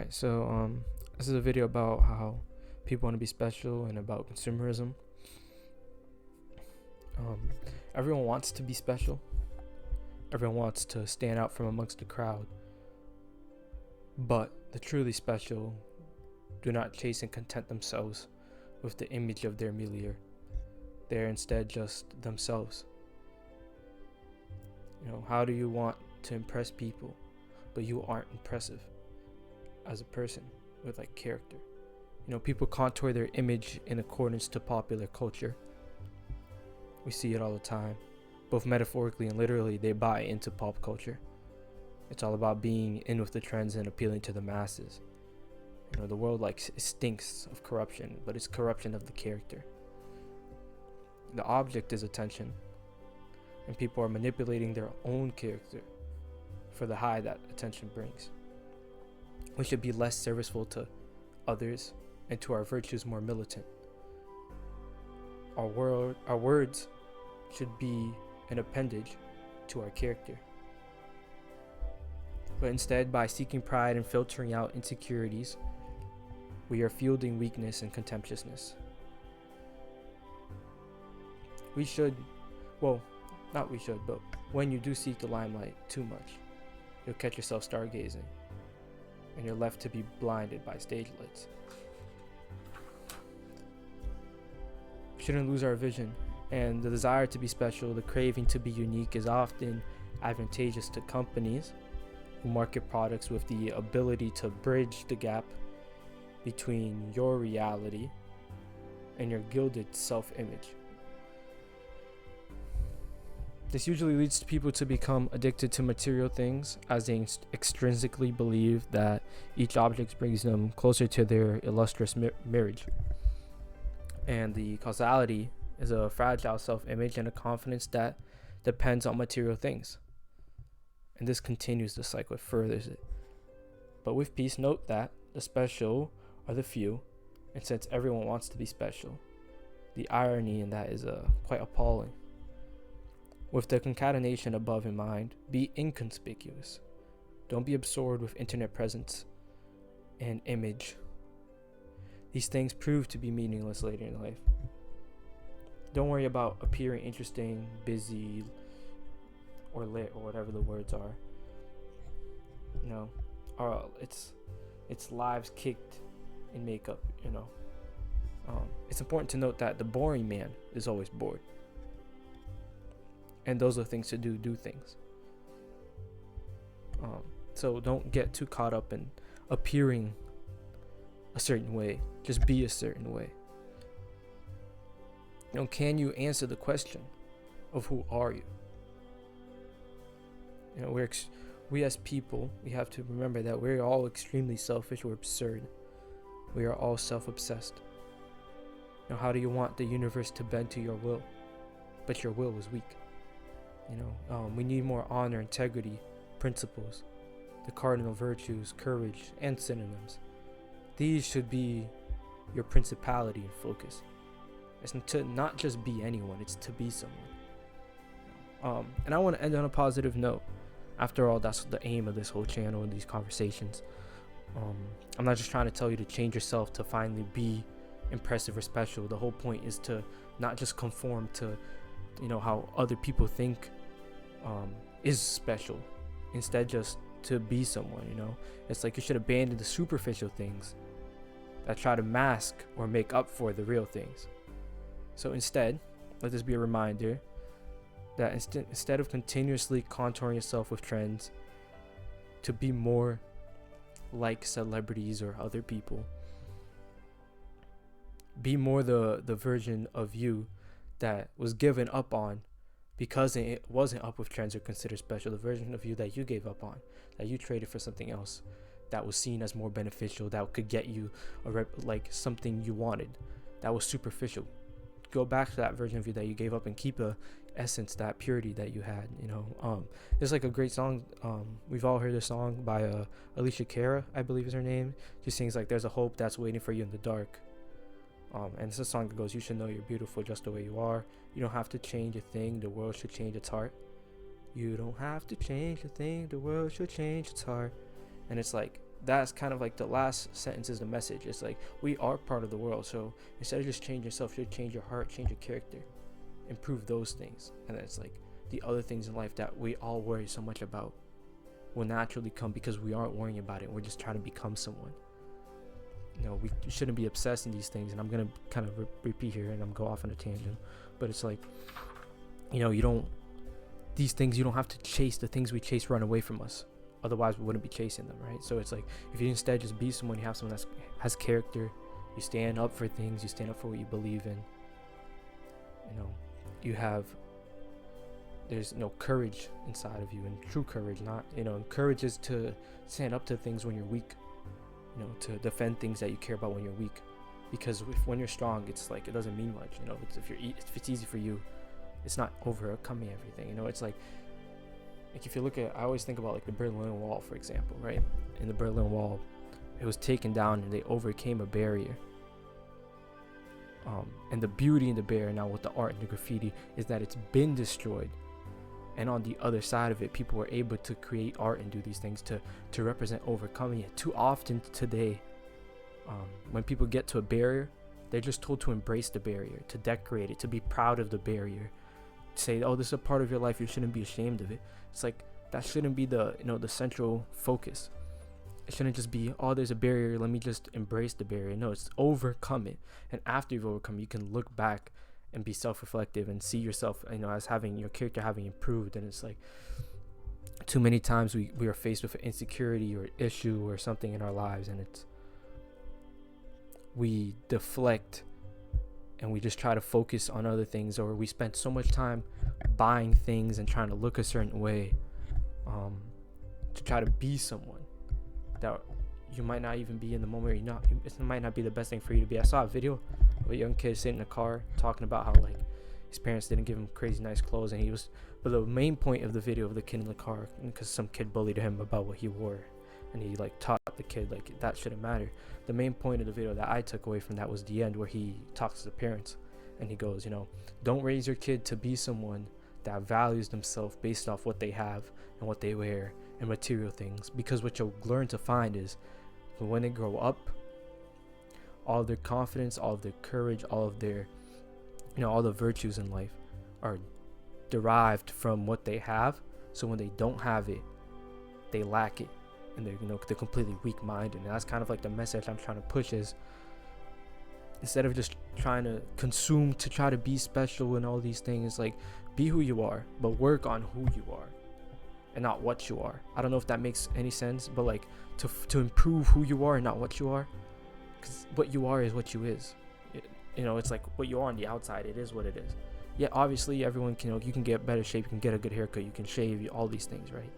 Alright, so this is a video about how people want to be special and about consumerism. Everyone wants to be special. Everyone wants to stand out from amongst the crowd. But the truly special do not chase and content themselves with the image of their milieu. They are instead just themselves. How do you want to impress people, but you aren't impressive as a person with character? People contour their image in accordance to popular culture. We see it all the time, both metaphorically and literally. They buy into pop culture. It's all about being in with the trends and appealing to the masses. The world stinks of corruption, but it's corruption of the character. The object is attention, and people are manipulating their own character for the high that attention brings. We should be less serviceful to others and to our virtues more militant. Our words should be an appendage to our character. But instead, by seeking pride and filtering out insecurities, we are fielding weakness and contemptuousness. But when you do seek the limelight too much, you'll catch yourself stargazing, and you're left to be blinded by stage lights. We shouldn't lose our vision, and the desire to be special, the craving to be unique, is often advantageous to companies who market products with the ability to bridge the gap between your reality and your gilded self-image. This usually leads to people to become addicted to material things, as they extrinsically believe that each object brings them closer to their illustrious marriage. And the causality is a fragile self-image and a confidence that depends on material things. And this continues the cycle, it furthers it. But with peace, note that the special are the few, and since everyone wants to be special, the irony in that is quite appalling. With the concatenation above in mind, be inconspicuous. Don't be absorbed with internet presence and image. These things prove to be meaningless later in life. Don't worry about appearing interesting, busy, or lit, or whatever the words are. It's lives kicked in makeup. It's important to note that the boring man is always bored. And those are things to do things. So don't get too caught up in appearing a certain way. Just be a certain way. Can you answer the question of who are you? We as people, we have to remember that we're all extremely selfish. We're absurd. We are all self-obsessed. How do you want the universe to bend to your will? But your will is weak. We need more honor, integrity, principles, the cardinal virtues, courage, and synonyms. These should be your principality and focus. It's to not just be anyone, it's to be someone. And I want to end on a positive note. After all, that's the aim of this whole channel and these conversations. I'm not just trying to tell you to change yourself to finally be impressive or special. The whole point is to not just conform to how other people think is special. Instead, just to be someone. It's like you should abandon the superficial things that try to mask or make up for the real things. So instead, let this be a reminder that instead of continuously contouring yourself with trends to be more like celebrities or other people, be more the version of you that was given up on because it wasn't up with trends or considered special. The version of you that you gave up on, that you traded for something else that was seen as more beneficial, that could get you something you wanted, that was superficial. Go back to that version of you that you gave up and keep the essence, that purity that you had. There's a great song. We've all heard this song by Alicia Cara, I believe is her name. She sings there's a hope that's waiting for you in the dark. And it's a song that goes, you should know you're beautiful just the way you are. You don't have to change a thing, the world should change its heart. You don't have to change a thing, the world should change its heart. And it's that's kind of like the last sentence is the message. It's like, we are part of the world. So instead of just change yourself, you should change your heart, change your character, improve those things. And then it's like the other things in life that we all worry so much about will naturally come because we aren't worrying about it. We're just trying to become someone. We shouldn't be obsessed in these things. And I'm going to kind of repeat here and I'm go off on a tangent. But it's like, these things, you don't have to chase. The things we chase run away from us. Otherwise, we wouldn't be chasing them, right? So it's like, if you instead just be someone, you have someone that has character, you stand up for things, you stand up for what you believe in. There's courage inside of you, and true courage, not, courage is to stand up to things when you're weak, to defend things that you care about when you're weak. Because when you're strong, it's like, it doesn't mean much, if it's easy for you, it's not overcoming everything, it's like if you look at, I always think about like the Berlin Wall, for example, right? In the Berlin Wall, it was taken down and they overcame a barrier. And the beauty in the barrier now with the art and the graffiti is that it's been destroyed. And on the other side of it, people were able to create art and do these things to represent overcoming it. Too often today, when people get to a barrier, they're just told to embrace the barrier, to decorate it, to be proud of the barrier. Say, oh, this is a part of your life, you shouldn't be ashamed of it. It's like, that shouldn't be the central focus. It shouldn't just be, oh, there's a barrier, let me just embrace the barrier. No, it's overcome it. And after you've overcome, you can look back and be self-reflective and see yourself, as having your character having improved. And it's like, too many times we are faced with an insecurity or issue or something in our lives, and we deflect and we just try to focus on other things, or we spend so much time buying things and trying to look a certain way, to try to be someone that you might not even be in the moment, or it might not be the best thing for you to be. I saw a video of a young kid sitting in a car talking about how like his parents didn't give him crazy nice clothes, and but the main point of the video of the kid in the car, because some kid bullied him about what he wore, and he like taught the kid like that shouldn't matter. The main point of the video that I took away from that was the end, where he talks to the parents and he goes, don't raise your kid to be someone that values themselves based off what they have and what they wear and material things, because what you'll learn to find is when they grow up, all of their confidence, all of their courage, all of their all the virtues in life are derived from what they have. So when they don't have it, they lack it, and they're completely weak-minded. And that's kind of like the message I'm trying to push, is instead of just trying to consume to try to be special and all these things, like, be who you are, but work on who you are and not what you are. I don't know if that makes any sense, but like to improve who you are and not what you are, because what you are is what you is. It's like what you are on the outside, it is what it is. Yeah, obviously everyone can, you can get better shape, you can get a good haircut, you can shave, all these things, right?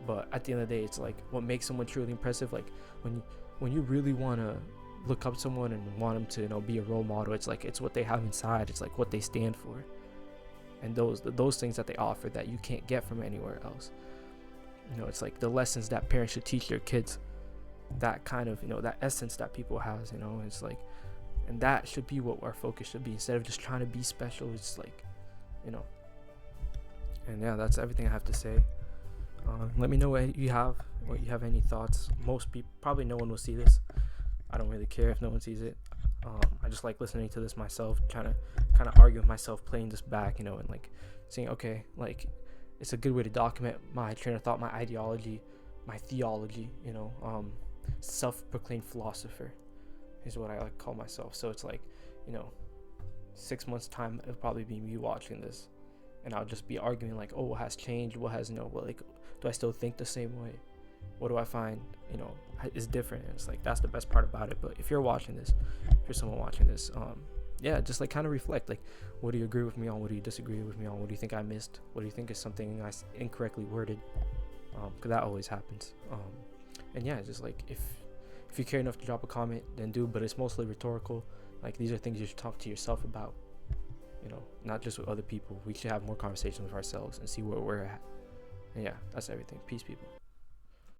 But at the end of the day, it's like, what makes someone truly impressive, like when you really want to look up someone and want them to be a role model, it's like, it's what they have inside, it's like what they stand for, and those things that they offer that you can't get from anywhere else. It's like the lessons that parents should teach their kids, that kind of that essence that people has, it's like, and that should be what our focus should be, instead of just trying to be special. It's like, and yeah, that's everything I have to say. Let me know what you have any thoughts. Most people, probably no one will see this. I don't really care if no one sees it. I just like listening to this myself, trying to kind of argue with myself, playing this back, and like saying, okay, like, it's a good way to document my train of thought, my ideology, my theology, self-proclaimed philosopher is what I like to call myself. So it's like, 6 months time, it'll probably be me watching this, and I'll just be arguing like, oh, what has changed? What has, like, do I still think the same way? What do I find, is different? And it's like, that's the best part about it. But if you're watching this, if you're someone watching this, yeah, just like kind of reflect, like, what do you agree with me on? What do you disagree with me on? What do you think I missed? What do you think is something I incorrectly worded? Because that always happens. And yeah, just like, if you care enough to drop a comment, then do, but it's mostly rhetorical. Like, these are things you should talk to yourself about, not just with other people. We should have more conversations with ourselves and see where we're at. And yeah, that's everything. Peace, people.